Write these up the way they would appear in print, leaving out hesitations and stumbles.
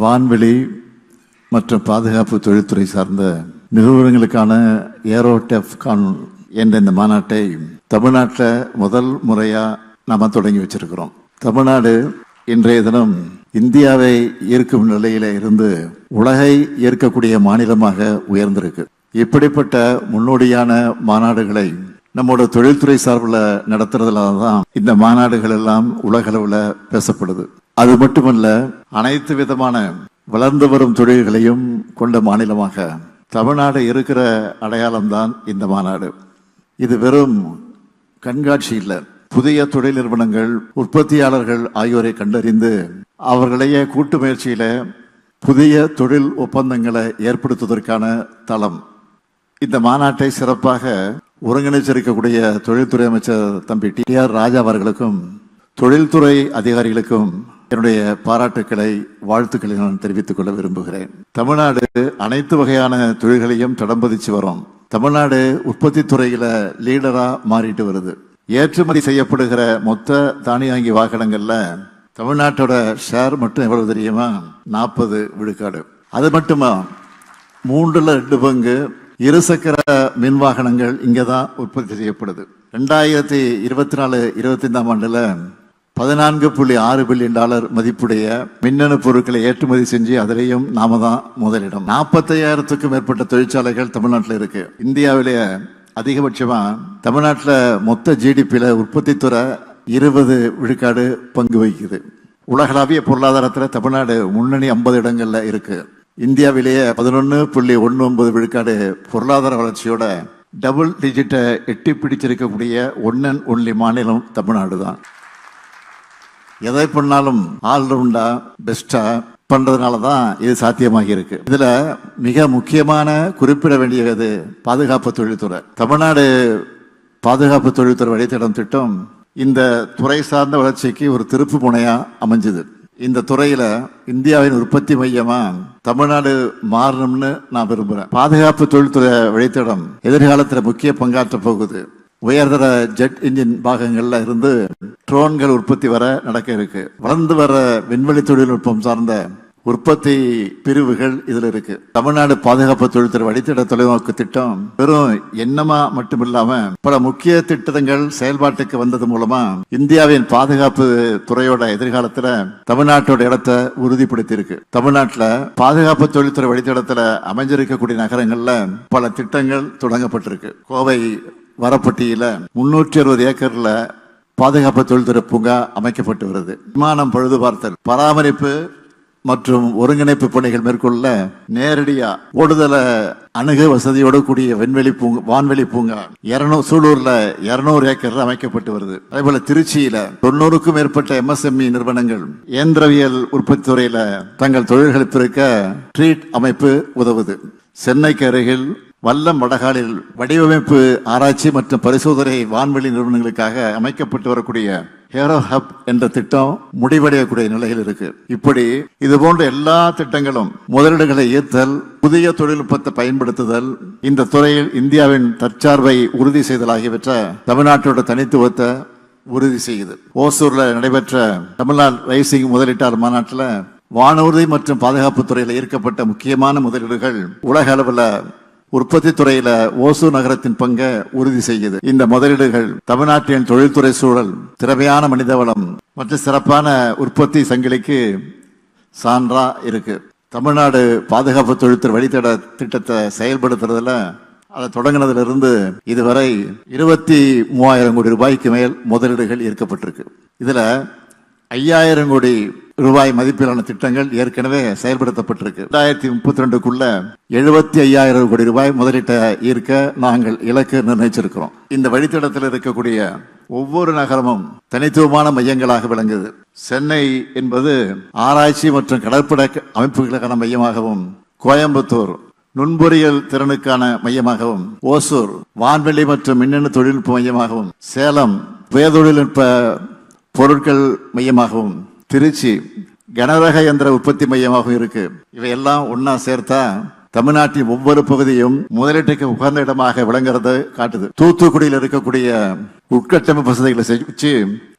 வான்வெளி மற்றும் பாதுகாப்பு தொழில்துறை சார்ந்த நிறுவனங்களுக்கான ஏரோடெஃப்கான் என்ற இந்த மாநாட்டை தமிழ்நாட்டில் முதல் முறையாக நாம் தொடங்கி வச்சிருக்கிறோம். தமிழ்நாடு இன்றைய தினம் இந்தியாவை ஈர்க்கும் நிலையில இருந்து உலகை ஈர்க்கக்கூடிய மாநிலமாக உயர்ந்திருக்கு. இப்படிப்பட்ட முன்னோடியான மாநாடுகளை நம்மோட தொழில்துறை சார்பில் நடத்துறதுனால தான் இந்த மாநாடுகள் எல்லாம் உலக அளவில் பேசப்படுது. அது மட்டுமல்ல, அனைத்து விதமான வளர்ந்து வரும் தொழில்களையும் கொண்ட மாநிலமாக தமிழ்நாடு இருக்கிற அடையாளம்தான் இந்த மாநாடு. இது வெறும் கண்காட்சி இல்லை, புதிய தொழில் நிறுவனங்கள், உற்பத்தியாளர்கள் ஆகியோரை கண்டறிந்து அவர்களையே கூட்டு முயற்சியில புதிய தொழில் ஒப்பந்தங்களை ஏற்படுத்துவதற்கான தளம். இந்த மாநாட்டை சிறப்பாக ஒருங்கிணைச்சிருக்கக்கூடிய தொழில்துறை அமைச்சர் தம்பி TR ராஜா அவர்களுக்கும் தொழில்துறை அதிகாரிகளுக்கும் என்னுடைய பாராட்டுக்களை, வாழ்த்துக்களை நான் தெரிவித்துக் கொள்ள விரும்புகிறேன். தமிழ்நாடு அனைத்து வகையான தொழில்களையும் தடம்பதிச்சு வரும். தமிழ்நாடு உற்பத்தி துறையில லீடரா மாறிட்டு வருது. ஏற்றுமதி செய்யப்படுகிற மொத்த தானியங்கி வாகனங்கள்ல தமிழ்நாட்டோட ஷேர் மட்டும் எவ்வளவு தெரியுமா? 40 விழுக்காடு. அது மட்டுமா, 3/2 பங்கு இருசக்கர மின் வாகனங்கள் இங்கதான் உற்பத்தி செய்யப்படுது. 2024-25 ஆண்டுல $14.6 பில்லியன் மதிப்புடைய மின்னணு பொருட்களை ஏற்றுமதி செஞ்சு அதிலேயும் நாம தான் முதலிடம். 45,000க்கும் மேற்பட்ட தொழிற்சாலைகள் தமிழ்நாட்டில் இருக்கு. இந்தியாவிலேயே அதிகபட்சமா தமிழ்நாட்டில் மொத்த GDPல உற்பத்தி துறை 20 விழுக்காடு பங்கு வகிக்குது. உலகளாவிய பொருளாதாரத்தில் தமிழ்நாடு முன்னணி 50 இடங்கள்ல இருக்கு. இந்தியாவிலேயே 11.19 விழுக்காடு பொருளாதார வளர்ச்சியோட டபுள் டிஜிட்டை எட்டி பிடிச்சிருக்கக்கூடிய ஒன் அண்ட் ஒன்லி மாநிலம் தமிழ்நாடு தான். எதை பண்ணாலும் ஆல்ரவுண்டா பெஸ்டா பண்றதுனால தான் இது சாத்தியமாகி இருக்கு. இதுல மிக முக்கியமான குறிப்பிட வேண்டியது பாதுகாப்பு தொழில்துறை. தமிழ்நாடு பாதுகாப்பு தொழில்துறை வழித்தடம் திட்டம் இந்த துறை சார்ந்த வளர்ச்சிக்கு ஒரு திருப்பு முனையா அமைஞ்சது. இந்த துறையில இந்தியாவின் உற்பத்தி மையமா தமிழ்நாடு மாறணும்னு நான் விரும்புறேன். பாதுகாப்பு தொழில்துறை வழித்தடம் எதிர்காலத்தில் முக்கிய பங்காற்ற போகுது. உயர்தர ஜெட் இன்ஜின் பாகங்கள்ல இருந்து ட்ரோன்கள் உற்பத்தி வர நடக்க இருக்கு. வளர்ந்து வர விண்வெளி தொழில்நுட்பம் சார்ந்த உற்பத்தி பிரிவுகள் இதுல இருக்கு. தமிழ்நாடு பாதுகாப்பு தொழில்துறை வழித்தட தொலைநோக்கு திட்டம் வெறும் எண்ணமா மட்டுமில்லாம பல முக்கிய திட்டங்கள் செயல்பாட்டுக்கு வந்தது மூலமா இந்தியாவின் பாதுகாப்பு துறையோட எதிர்காலத்துல தமிழ்நாட்டோட இடத்தை உறுதிப்படுத்தி இருக்கு. தமிழ்நாட்டுல பாதுகாப்பு தொழில்துறை வழித்தடத்துல அமைஞ்சிருக்கக்கூடிய நகரங்கள்ல பல திட்டங்கள் தொடங்கப்பட்டிருக்கு. கோவை வரப்பட்டியில 360 ஏக்கர்ல பாதுகாப்பு தொழில்துறை பூங்கா அமைக்கப்பட்டு வருது. விமானம் பழுது பார்த்தல், பராமரிப்பு மற்றும் ஒருங்கிணைப்பு பணிகள் மேற்கொள்ள நேரடியா ஓடுதல அணுகு வசதியோடு கூடிய வான்வெளி பூங்கா சூலூர்ல 200 ஏக்கர்ல அமைக்கப்பட்டு வருது. அதே போல திருச்சியில 90க்கும் மேற்பட்ட MSME நிறுவனங்கள் இயந்திரவியல் உற்பத்தி துறையில தங்கள் தொழில்களை பெருக்க ட்ரீட் அமைப்பு உதவுது. சென்னைக்கு அருகில் வல்லம் வடகாலில் வடிவமைப்பு ஆராய்ச்சி மற்றும் பரிசோதனை வான்வெளி நிறுவனங்களுக்காக அமைக்கப்பட்டு வரக்கூடிய ஹேரோ ஹப் என்ற திட்டம் முடிவடையக்கூடிய நிலையில் இருக்கு. இப்படி இது போன்ற எல்லா திட்டங்களும் முதலீடுகளை ஈர்த்தல், புதிய தொழில்நுட்பத்தை பயன்படுத்துதல், இந்த துறையில் இந்தியாவின் தற்சார்பை உறுதி செய்தல் ஆகியவற்றை தமிழ்நாட்டோட தனித்துவத்தை உறுதி செய்யுது. ஓசூர்ல நடைபெற்ற தமிழ்நாடு ரைசிங் முதலீட்டாளர் மாநாட்டில் வானூர்தி மற்றும் பாதுகாப்பு துறையில் ஈர்க்கப்பட்ட முக்கியமான முதலீடுகள் உலக அளவில் உற்பத்தி துறையில ஓசூர் நகரத்தின் பங்கை உறுதி செய்யுது. இந்த முதலீடுகள் தமிழ்நாட்டின் தொழில்துறை சூழல், திறமையான மனிதவளம் மற்றும் சிறப்பான உற்பத்தி சங்கிலிக்கு சான்றா இருக்கு. தமிழ்நாடு பாதுகாப்பு தொழில்துறை வழித்தட திட்டத்தை செயல்படுத்துறதுல அதை தொடங்கினதுல இருந்து இதுவரை 23,000 கோடி ரூபாய்க்கு மேல் முதலீடுகள் ஈர்க்கப்பட்டிருக்கு. இதுல 5,000 கோடி ரூபாய் மதிப்பிலான திட்டங்கள் ஏற்கனவே செயல்படுத்தப்பட்டிருக்கு. 2032க்குள்ள 75,000 கோடி ரூபாய் முதலீட்டை ஈர்க்க நாங்கள் இலக்கு நிர்ணயிச்சிருக்கிறோம். இந்த வழித்தடத்தில் இருக்கக்கூடிய ஒவ்வொரு நகரமும் தனித்துவமான மையங்களாக விளங்குது. சென்னை என்பது ஆராய்ச்சி மற்றும் கடற்படை அமைப்புகளுக்கான மையமாகவும், கோயம்புத்தூர் நுண்பொறியியல் திறனுக்கான மையமாகவும், ஓசூர் வான்வெளி மற்றும் மின்னணு தொழில்நுட்ப மையமாகவும், சேலம் உயர் தொழில்நுட்ப பொருட்கள் மையமாகவும், திருச்சி கனரக எந்திர உற்பத்தி மையமாகவும் இருக்கு. இவையெல்லாம் ஒன்னா சேர்த்தா தமிழ்நாட்டின் ஒவ்வொரு பகுதியும் முதலீட்டுக்கு உகந்த இடமாக விளங்குறது காட்டுது. தூத்துக்குடியில் இருக்கக்கூடிய உட்கட்டமைப்பு வசதிகளை செஞ்சு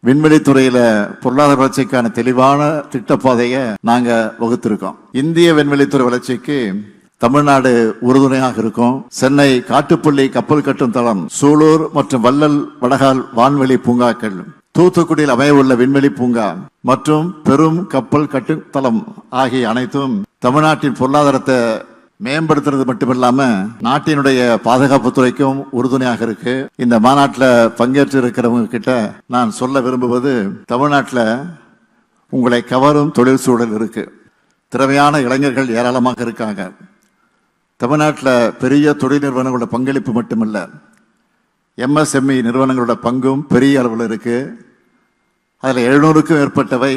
விண்வெளி துறையில பொருளாதார வளர்ச்சிக்கான தெளிவான திட்டப்பாதையை நாங்க வகுத்திருக்கோம். இந்திய விண்வெளித்துறை வளர்ச்சிக்கு தமிழ்நாடு உறுதுணையாக இருக்கும். சென்னை காட்டுப்பள்ளி கப்பல் கட்டும் தளம், சூலூர் மற்றும் வள்ளல் வடகால் வான்வெளி பூங்காக்கள், தூத்துக்குடியில் அமையவுள்ள விண்வெளி பூங்கா மற்றும் பெரும் கப்பல் கட்டும் தளம் ஆகிய அனைத்தும் தமிழ்நாட்டின் பொருளாதாரத்தை மேம்படுத்துறது மட்டுமில்லாம நாட்டினுடைய பாதுகாப்பு துறைக்கும் உறுதுணையாக இருக்கு. இந்த மாநாட்டில் பங்கேற்று இருக்கிறவங்க கிட்ட நான் சொல்ல விரும்புவது, தமிழ்நாட்டில் உங்களை கவரும் தொழில் சூழல் இருக்கு. திறமையான இளைஞர்கள் ஏராளமாக இருக்காங்க. தமிழ்நாட்டில் பெரிய தொழில் நிறுவனங்களோட பங்களிப்பு மட்டுமல்ல, MSME நிறுவனங்களோட பங்கும் பெரிய அளவில் இருக்கு. அதில் 700க்கும் மேற்பட்டவை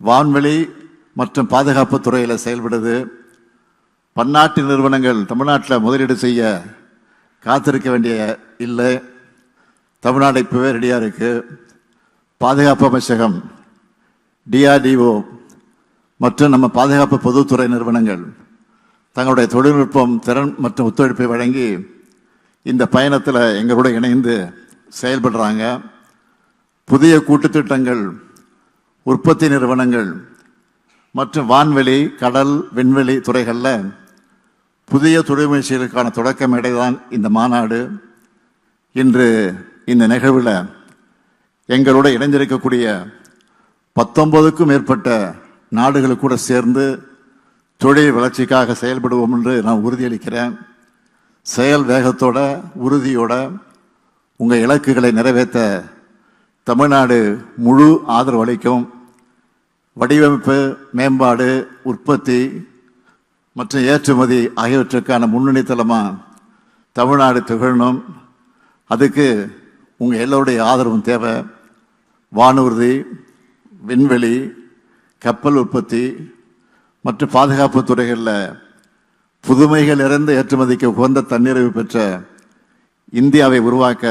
வான்வெளி மற்றும் பாதுகாப்பு துறையில் செயல்படுது. பன்னாட்டு நிறுவனங்கள் தமிழ்நாட்டில் முதலீடு செய்ய காத்திருக்க வேண்டிய இல்லை. தமிழ்நாடு இப்பவே ரெடியா இருக்கு. பாதுகாப்பு அமைச்சகம், DRDO மற்றும் நம்ம பாதுகாப்பு பொதுத்துறை நிறுவனங்கள் தங்களுடைய தொழில்நுட்பம், திறன் மற்றும் ஒத்துழைப்பை வழங்கி இந்த பயணத்தில் எங்களோட இணைந்து செயல்படுறாங்க. புதிய கூட்டுத்திட்டங்கள், உற்பத்தி நிறுவனங்கள் மற்றும் வான்வெளி, கடல், விண்வெளி துறைகளில் புதிய தொழில் முயற்சிகளுக்கான தொடக்க மேடைதான் இந்த மாநாடு. இன்று இந்த நிகழ்வில் எங்களோட இணைந்திருக்கக்கூடிய 19க்கும் மேற்பட்ட நாடுகள் கூட சேர்ந்து தொழில் வளர்ச்சிக்காக செயல்படுவோம் என்று நான் உறுதியளிக்கிறேன். செயல் வேகத்தோட, உறுதியோட உங்கள் இலக்குகளை நிறைவேற்ற தமிழ்நாடு முழு ஆதரவு அளிக்கும். வடிவமைப்பு, மேம்பாடு, உற்பத்தி மற்றும் ஏற்றுமதி ஆகியவற்றுக்கான முன்னணி தளமா தமிழ்நாடு திகழணும். அதுக்கு உங்கள் எல்லோருடைய ஆதரவும் தேவை. வானூர்தி, விண்வெளி, கப்பல் உற்பத்தி மற்றும் பாதுகாப்பு துறைகளில் புதுமைகள் நிறைந்த ஏற்றுமதிக்கு உகந்த தன்னிறைவு பெற்ற இந்தியாவை உருவாக்க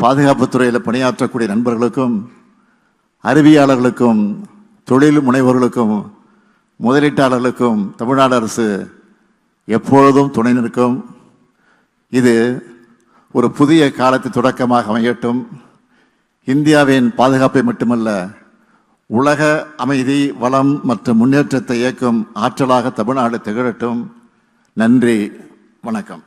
பாதுகாப்பு துறையில் பணியாற்றக்கூடிய நண்பர்களுக்கும், அறிவியலாளர்களுக்கும், தொழில் முனைவோர்களுக்கும், முதலீட்டாளர்களுக்கும் தமிழ்நாடு அரசு எப்பொழுதும் துணை நிற்கும். இது ஒரு புதிய காலத்து தொடக்கமாக அமையட்டும். இந்தியாவின் பாதுகாப்பை மட்டுமல்ல, உலக அமைதி, வளம் மற்றும் முன்னேற்றத்தை இயக்கும் ஆற்றலாக தமிழ்நாடு திகழட்டும். நன்றி, வணக்கம்.